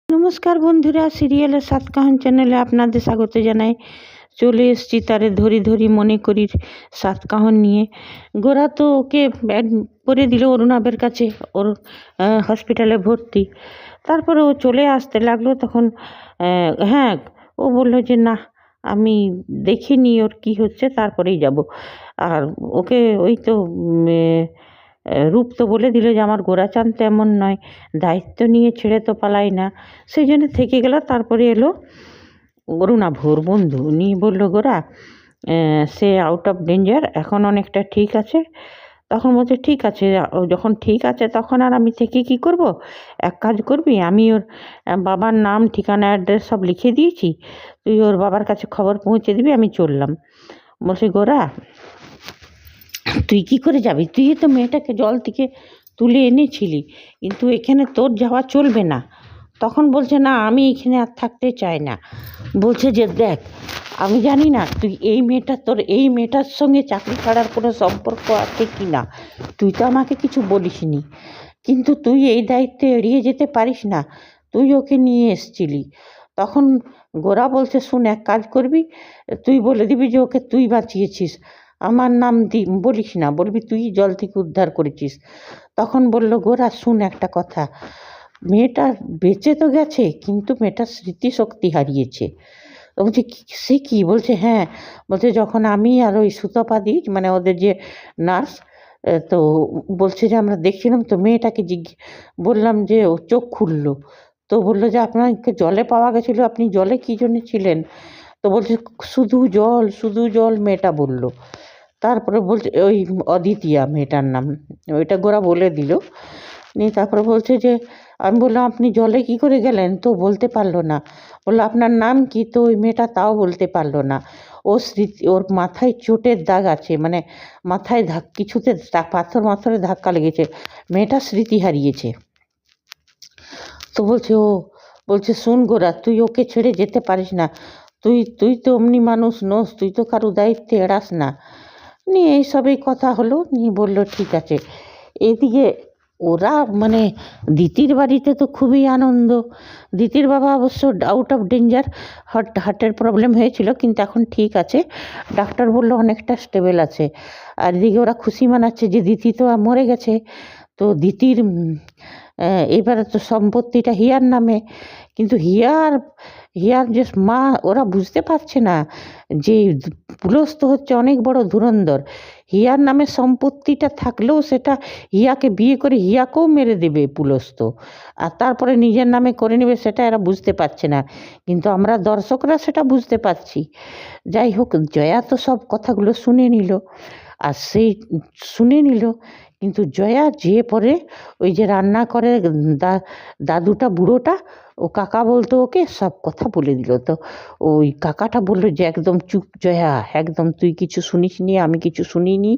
নমস্কার বন্ধুরা, সিরিয়ালের সাতকাহন চ্যানেলে আপনাদের স্বাগত জানাই। চলে এসেছি তারে ধরি ধরি মনে করির সাতকাহন নিয়ে। গোরা তো ওকে করে দিল অরুণাবের কাছে, ওর হসপিটালে ভর্তি। তারপরে ও চলে আসতে লাগলো, তখন হ্যাঁ ও বললো যে না, আমি দেখিনি ওর কি হচ্ছে, তারপরেই যাব। আর ওকে ওই তো রূপ তো বলে দিল যে আমার গোরাচাঁদ তো এমন নয়, দায়িত্ব নিয়ে ছেড়ে তো পালাই না, সেই জন্য থেকে গেল। তারপরে এলো অরুণাভ, ওর বন্ধু, নিয়ে বলল গোরা সে আউট অফ ডেঞ্জার, এখন অনেকটা ঠিক আছে। তখন বলছে ঠিক আছে, ও যখন ঠিক আছে তখন আর আমি থেকে কি করব, এক কাজ করবি, আমি ওর বাবার নাম ঠিকানা অ্যাড্রেস সব লিখে দিয়েছি, তুই ওর বাবার কাছে খবর পৌঁছে দিবি, আমি চললাম। বলছে গোরা তুই কি করে যাবি, তুই তো মেয়েটাকে জল থেকে তুলে এনেছিলি, কিন্তু এখানে তোর যাওয়া চলবে না। তখন বলছে না, আমি এখানে আর থাকতে চাই না। বলছে যে দেখ, আমি জানি না তুই এই মেয়েটা, তোর এই মেয়েটার সঙ্গে চাকরি ছাড়ার কোনো সম্পর্ক আছে কি না, তুই তো আমাকে কিছু বলিসনি, কিন্তু তুই এই দায়িত্বে এড়িয়ে যেতে পারিস না, তুই ওকে নিয়ে এসছিলি। তখন গোরা বলছে শোন, এক কাজ করবি, তুই বলে দিবি যে ওকে তুই বাঁচিয়েছিস, আমার নাম বলিস না, বলবি তুই জল থেকে উদ্ধার করেছিস। তখন বলল গোরা শুন একটা কথা, মেয়েটা বেঁচে তো গেছে, কিন্তু মেয়েটার স্মৃতিশক্তি হারিয়েছে। বলছে সে কি? বলছে হ্যাঁ, বলছে যখন আমি আর ওই সুতপাদি, মানে ওদের যে নার্স, তো বলছে যে আমরা দেখছিলাম তো মেয়েটাকে বললাম যে ও চোখ খুললো, তো বললো যে আপনাকে জলে পাওয়া গেছিলো, আপনি জলে কী জন্য ছিলেন? তো বলছে শুধু জল, শুধু জল, মেয়েটা বলল। তারপরে বলছে ওই অদিতিয়া মেয়েটার নাম, ওইটা গোরা বলে দিল। নিয়ে তারপরে বলছে যে আমি বললাম আপনি জলে কি করে গেলেন, তো বলতে পারলো না। বললো আপনার নাম কি, তো ওই মেয়েটা তাও বলতে পারলো না। ও স্মৃতি, ওর মাথায় চোটের দাগ আছে, মানে মাথায় কিছুতে পাথরে ধাক্কা লেগেছে, মেয়েটা স্মৃতি হারিয়েছে। তো বলছে ও, বলছে শুন গোরা, তুই ওকে ছেড়ে যেতে পারিস না, তুই তুই তো অমনি মানুষ নোস, তুই তো কারো দায়িত্বে এড়াস না। নিয়ে এইসবই কথা হলো, নিয়ে বললো ঠিক আছে। এদিকে ওরা মানে দিতির বাড়িতে তো খুবই আনন্দ। দিতির বাবা অবশ্য আউট অফ ডেঞ্জার, হার্টের প্রবলেম হয়েছিল, কিন্তু এখন ঠিক আছে, ডাক্তার বললো অনেকটা স্টেবল আছে। আর এদিকে ওরা খুশি মানাচ্ছে যে দিতি তো মরে গেছে, তো দিতির এবারে তো সম্পত্তিটা হিয়ার নামে। কিন্তু হিয়ার যে মা, ওরা বুঝতে পারছে না যে পুলস্ত হচ্ছে অনেক বড় ধুরন্ধর। হিয়ার নামে সম্পত্তিটা থাকলেও সেটা হিয়াকে বিয়ে করে হিয়াকেও মেরে দেবে পুলস্ত, আর তারপরে নিজের নামে করে নেবে, সেটা এরা বুঝতে পারছে না, কিন্তু আমরা দর্শকরা সেটা বুঝতে পারছি। যাই হোক, জয়া তো সব কথাগুলো শুনে নিল, আর সেই শুনে নিল, কিন্তু জয়া যে পরে ওই যে রান্না করে দাদুটা, বুড়োটা, ও কাকা বলতো, ওকে সব কথা বলে দিল। তো ওই কাকাটা বললো যে একদম চুপ জয়া, একদম তুই কিছু শুনিসনি, আমি কিছু শুনিনি,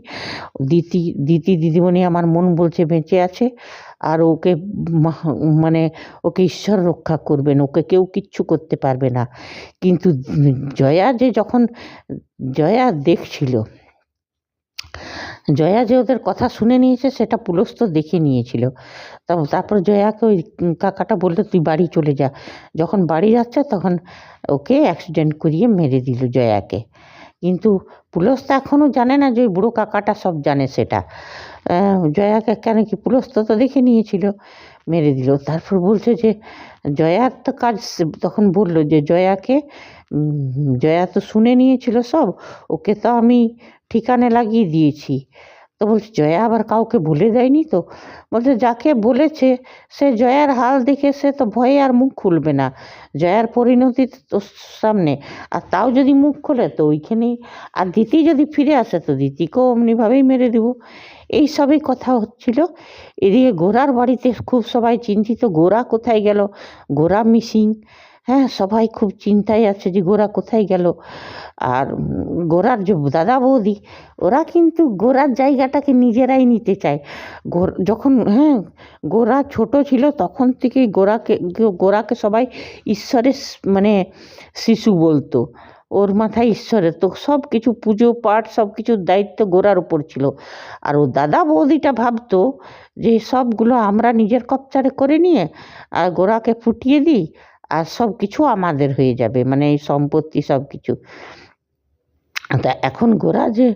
দিদিমণি আমার মন বলছে বেঁচে আছে, আর ওকে মানে ওকে ঈশ্বর রক্ষা করবেন, ওকে কেউ কিচ্ছু করতে পারবে না। কিন্তু জয়া যে যখন জয়া দেখছিল, জয়া যে ওদের কথা শুনে নিয়েছে সেটা পুলস্ত দেখে নিয়েছিল। তারপর জয়াকে ওই কাকাটা বললো তুই বাড়ি চলে যা। যখন বাড়ি যাচ্ছে তখন ওকে অ্যাক্সিডেন্ট করিয়ে মেরে দিল জয়াকে। কিন্তু পুলস্ত এখনও জানে না যে ওই বুড়ো কাকাটা সব জানে সেটা। জয়াকে কেন কি, পুলস্ত তো দেখে নিয়েছিল, মেরে দিল। তারপর বলছে যে জয়ার তো কাজ, তখন বললো যে জয়াকে, জয়া তো শুনে নিয়েছিল সব, ওকে তো আমি ঠিকানে লাগিয়ে দিয়েছি। তো বলছে জয়া আবার কাউকে বলে দেয়নি তো? বলছে যাকে বলেছে সে জয়ার হাল দেখে সে তো ভয়ে আর মুখ খুলবে না, জয়ার পরিণতি তো সামনে, আর তাও যদি মুখ খোলে তো ওইখানেই, আর দিতি যদি ফিরে আসে তো দিতিকেও অমনিভাবেই মেরে দেব। এই সবই কথা হচ্ছিল। এদিকে গোরার বাড়িতে খুব সবাই চিন্তিত, গোরা কোথায় গেল, গোরা মিসিং। হ্যাঁ, সবাই খুব চিন্তায় আছে যে গোরা কোথায় গেল। আর গোরার যে দাদা বৌদি, ওরা কিন্তু গোরার জায়গাটাকে নিজেরাই নিতে চায়। যখন গোরা ছোট ছিল তখন থেকেই গোরাকে সবাই ঈশ্বরের মানে শিশু বলতো। ওর মাথায় ঈশ্বরের, তো সব কিছু পুজো পাঠ সব কিছুর দায়িত্ব গোরার উপর ছিল। আর ও দাদা বৌদিটা ভাবতো যে সবগুলো আমরা নিজের কপচারে করে নিয়ে আর গোরাকে ফুটিয়ে দিই আর সব কিছু আমাদের হয়ে যাবে, মানে এই সম্পত্তি সব কিছু। তা এখন গোরা যে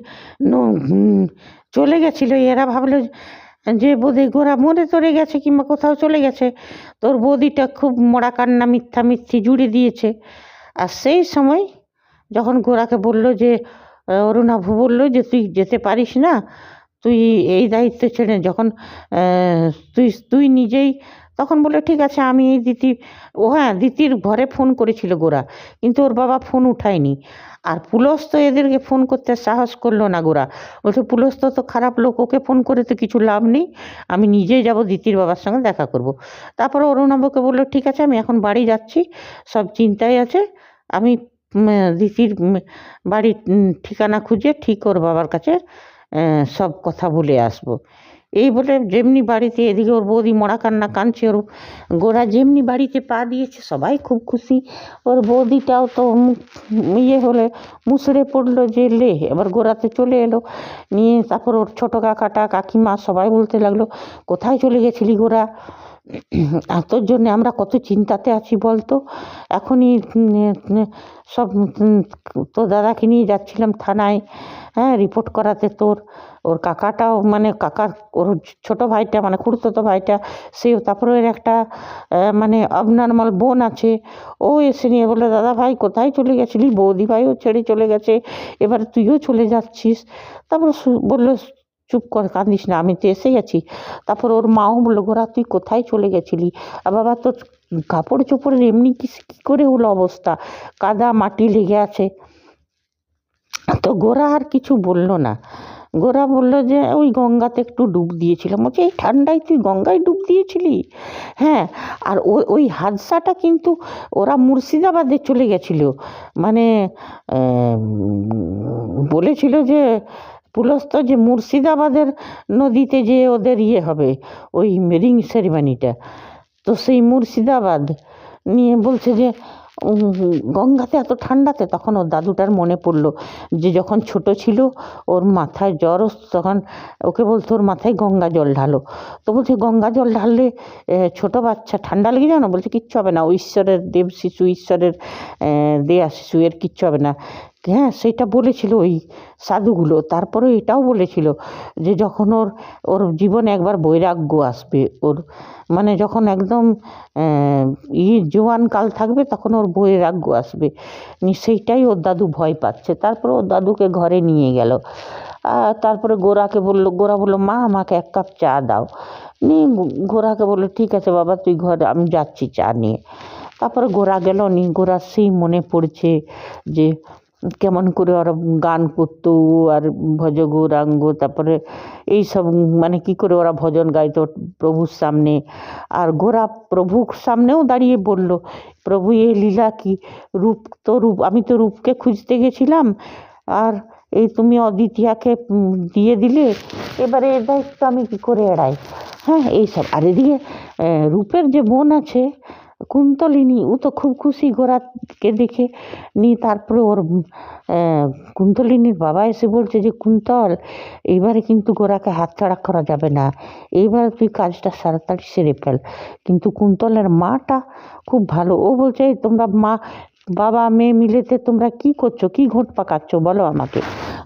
চলে গেছিলো, এরা ভাবলো যে বোধহয় গোরা মরে টরে গেছে কিংবা কোথাও চলে গেছে, তোর বৌদিটা খুব মরা কান্না মিথ্যা মিথ্যি জুড়ে দিয়েছে। আর সেই সময় যখন গোরাকে বলল যে অরুণাভ বলল যে তুই যেতে পারিস না, তুই এই দায়িত্ব ছেড়ে যখন তুই তুই নিজেই, তখন বললো ঠিক আছে আমি এই দিতি, ও হ্যাঁ দিতির ঘরে ফোন করেছিল গোরা, কিন্তু ওর বাবা ফোন উঠায়নি। আর পুলস্ত এদেরকে ফোন করতে সাহস করলো না গোরা, বলছে পুলস্ত তো খারাপ লোক, ওকে ফোন করে তো কিছু লাভ নেই, আমি নিজেই যাব দিতির বাবার সঙ্গে দেখা করব। তারপরে অরুণাবকে বললো ঠিক আছে আমি এখন বাড়ি যাচ্ছি, সব চিন্তায় আছে, আমি দিতির বাড়ির ঠিকানা খুঁজে ঠিক ওর বাবার কাছে সব কথা বলে আসবো। এই বলে যেমনি বাড়িতে, এদিকে ওর বৌদি মরা কান্না কাঁদছে, ওর গোরা যেমনি বাড়িতে পা দিয়েছে সবাই খুব খুশি, ওর বৌদিটাও তো ইয়ে হলে মুসড়ে পড়লো যে লে এবার গোরাতে চলে এলো নিয়ে। তারপর ওর ছোটো কাকাটা কাকিমা সবাই বলতে লাগলো কোথায় চলে গেছিলি গোরা, আর তোর জন্যে আমরা কত চিন্তাতে আছি বলতো, এখনই সব তোর দাদাকে নিয়ে যাচ্ছিলাম থানায়, হ্যাঁ রিপোর্ট করাতে। তোর ওর কাকাটাও মানে কাকার ওর ছোটো ভাইটা মানে খুড়তো ভাইটা সেও, তারপরে ওর একটা মানে অবনর্মাল বোন আছে, ও এসে নিয়ে বলে দাদা ভাই কোথায় চলে গেছিলি, বৌদি ভাইও ছেড়ে চলে গেছে, এবার তুইও চলে যাচ্ছিস। তারপর বললো চুপ কর কাঁদিস না, আমি তো এসে গেছি। তারপর ওর মাও বললো গোরা তুই কোথায় চলে গেছিলি, আর বাবা তোর কাপড় চোপড়ের এমনি কী করে হলো অবস্থা, কাদা মাটি লেগে আছে। তো গোরা আর কিছু বললো না, গোরা বললো যে ওই গঙ্গাতে একটু ডুব দিয়েছিলাম। বলছে এই ঠান্ডায় তুই গঙ্গায় ডুব দিয়েছিলি? হ্যাঁ, আর ওই হাদসাটা কিন্তু ওরা মুর্শিদাবাদে চলে গেছিলো, মানে বলেছিল যে পুলস্ত যে মুর্শিদাবাদের নদীতে যে ওদের ইয়ে হবে ওই রিং সেরিমানিটা, তো সেই মুর্শিদাবাদ নিয়ে বলছে যে গঙ্গাতে এত ঠান্ডাতে। তখন ওর দাদুটার মনে পড়লো যে যখন ছোট ছিল ওর মাথায় জ্বর, তখন ওকে বলতো ওর মাথায় গঙ্গা জল ঢালো, তো বলছে গঙ্গা জল ঢাললে ছোট বাচ্চা ঠান্ডা লেগে যাও না, বলছে কিচ্ছু হবে না, ও ঈশ্বরের দেব শিশু, ঈশ্বরের দেয়া শিশু, এর কিচ্ছু হবে না। হ্যাঁ সেটা বলেছিল ওই সাধুগুলো। তারপরে এটাও বলেছিল যে যখন ওর ওর জীবনে একবার বৈরাগ্য আসবে, ওর মানে যখন একদম জোয়ান কাল থাকবে তখন ওর বৈরাগ্য আসবে, সেইটাই ওর দাদু ভয় পাচ্ছে। তারপরে ওর দাদুকে ঘরে নিয়ে গেল, তারপরে গোরাকে বললো, গোরা বললো মা আমাকে এক কাপ চা দাও, নিয়ে গোরাকে বললো ঠিক আছে বাবা তুই ঘরে, আমি যাচ্ছি চা নিয়ে। তারপরে গোরা গেল, নি গোরা সেই মনে পড়ছে যে কেমন করে ওরা গান করতো আর ভজ গৌরাঙ্গ, তারপরে এইসব মানে কি করে ওরা ভজন গাইতো প্রভুর সামনে। আর গোরা প্রভুর সামনেও দাঁড়িয়ে বলল প্রভু এ লীলা কি, রূপ তো রূপ, আমি তো রূপকে খুঁজতে গেছিলাম আর এই তুমি অদ্বিতীয়াকে দিয়ে দিলে, এবারে এর দায়িত্ব আমি কী করে এড়াই। হ্যাঁ এইসব। আর এদিকে রূপের যে বোন আছে কুন্তলিনী, ও তো খুব খুশি গোরাকে দেখে নি। তারপরে ওর কুন্তলিনীর বাবা এসে বলছে যে কুন্তল এইবারে কিন্তু গোরাকে হাতছাড়া করা যাবে না, এইবার তুই কাজটা তাড়াতাড়ি সেরে ফেল। কিন্তু কুন্তলের মাটা খুব ভালো, ও বলছে এই তোমরা মা বাবা মেয়ে মিলেতে তোমরা কি করছো, কি ঘোট পাকাচ্ছ বলো আমাকে।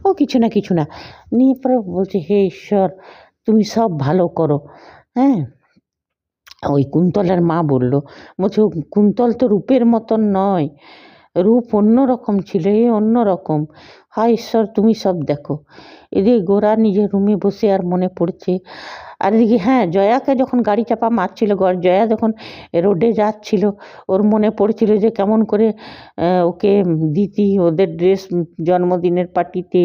ও কিছু না কিছু না, নিয়ে পরে বলছে হে ঈশ্বর তুমি সব ভালো করো। হ্যাঁ ওই কুন্তলের মা বললো, বলছে কুন্তল তো রূপের মতন নয়, রূপ অন্য রকম ছিল, এ অন্য রকম, হায় ঈশ্বর তুমি সব দেখো। এদিকে গোরা নিজের রুমে বসে আর মনে পড়ছে। আর এদিকে হ্যাঁ জয়াকে যখন গাড়ি চাপা মারছিল, জয়া যখন রোডে যাচ্ছিল ওর মনে পড়ছিল যে কেমন করে ওকে দিতি ওদের ড্রেস জন্মদিনের পার্টিতে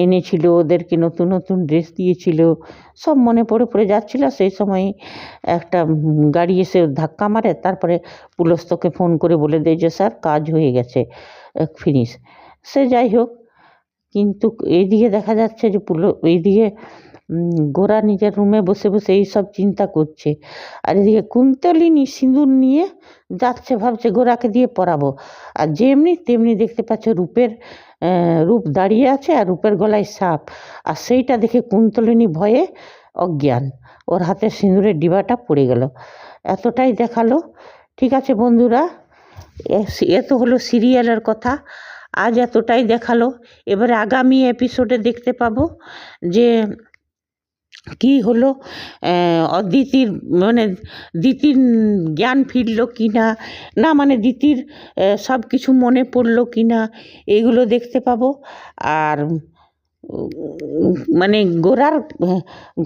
এনেছিল, ওদেরকে নতুন নতুন ড্রেস দিয়েছিল, সব মনে পড়ে পড়ে যাচ্ছিল। সেই সময় একটা গাড়ি এসে ধাক্কা মারে, তারপরে পুলস্তকে ফোন করে বলে দেয় যে স্যার কাজ হয়ে গেছে, ফিনিশ। সে যাই হোক, কিন্তু এইদিকে দেখা যাচ্ছে যে এইদিকে গোরা নিজের রুমে বসে বসে এইসব চিন্তা করছে, আর এদিকে কুন্তলিনী সিঁদুর নিয়ে যাচ্ছে, ভাবছে গোরাকে দিয়ে পরাবো। আর যেমনি তেমনি দেখতে পাচ্ছে রূপ দাঁড়িয়ে আছে আর রূপের গলায় সাপ, আর সেইটা দেখে কুন্তলিনী ভয়ে অজ্ঞান, ওর হাতে সিঁদুরের ডিবাটা পড়ে গেল। এতটাই দেখালো। ঠিক আছে বন্ধুরা, এ তো হলো সিরিয়ালের কথা, আজ এতটাই দেখালো। এবারে আগামী এপিসোডে দেখতে পাবো যে কি হলো, অদিতির মানে দিতির জ্ঞান ফিরল কি না, না মানে দিতির সব কিছু মনে পড়লো কি না, এগুলো দেখতে পাবো। আর মানে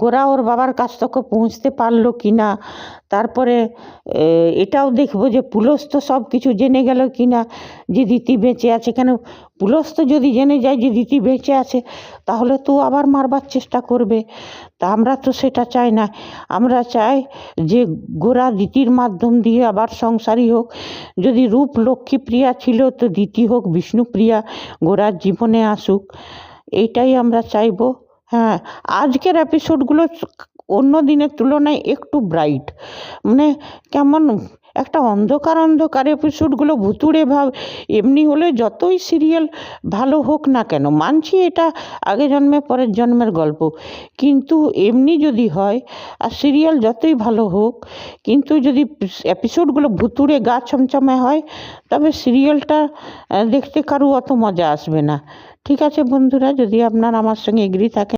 গোরা ওর বাবার কাছ থেকে পৌঁছতে পারলো কি না, তারপরে এটাও দেখবো যে পুলস্ত সব কিছু জেনে গেল কি না যে দিতি বেঁচে আছে। কেন পুলস্ত যদি জেনে যায় যে দিতি বেঁচে আছে, তাহলে তো আবার মারবার চেষ্টা করবে। তা আমরা তো সেটা চাই না, আমরা চাই যে গোরা দিতির মাধ্যম দিয়ে আবার সংসারী হোক। যদি রূপ লক্ষ্মীপ্রিয়া ছিল, তো দিতি হোক বিষ্ণুপ্রিয়া, গোরার জীবনে আসুক, এইটাই আমরা চাইবো। হ্যাঁ, আজকের এপিসোডগুলো অন্য দিনের তুলনায় একটু ব্রাইট, মানে কেমন একটা অন্ধকার এপিসোডগুলো ভুতুড়ে ভাব। এমনি হলে যতই সিরিয়াল ভালো হোক না কেন, মানছি এটা আগে জন্মে পরের জন্মের গল্প, কিন্তু এমনি যদি হয় আর সিরিয়াল যতই ভালো হোক, কিন্তু যদি এপিসোডগুলো ভুতুড়ে গা ছমছমে হয়, তবে সিরিয়ালটা দেখতে কারো অত মজা আসবে না। ঠিক আছে বন্ধুরা, যদি আপনারা আমার সঙ্গে এগ্রি থাকেন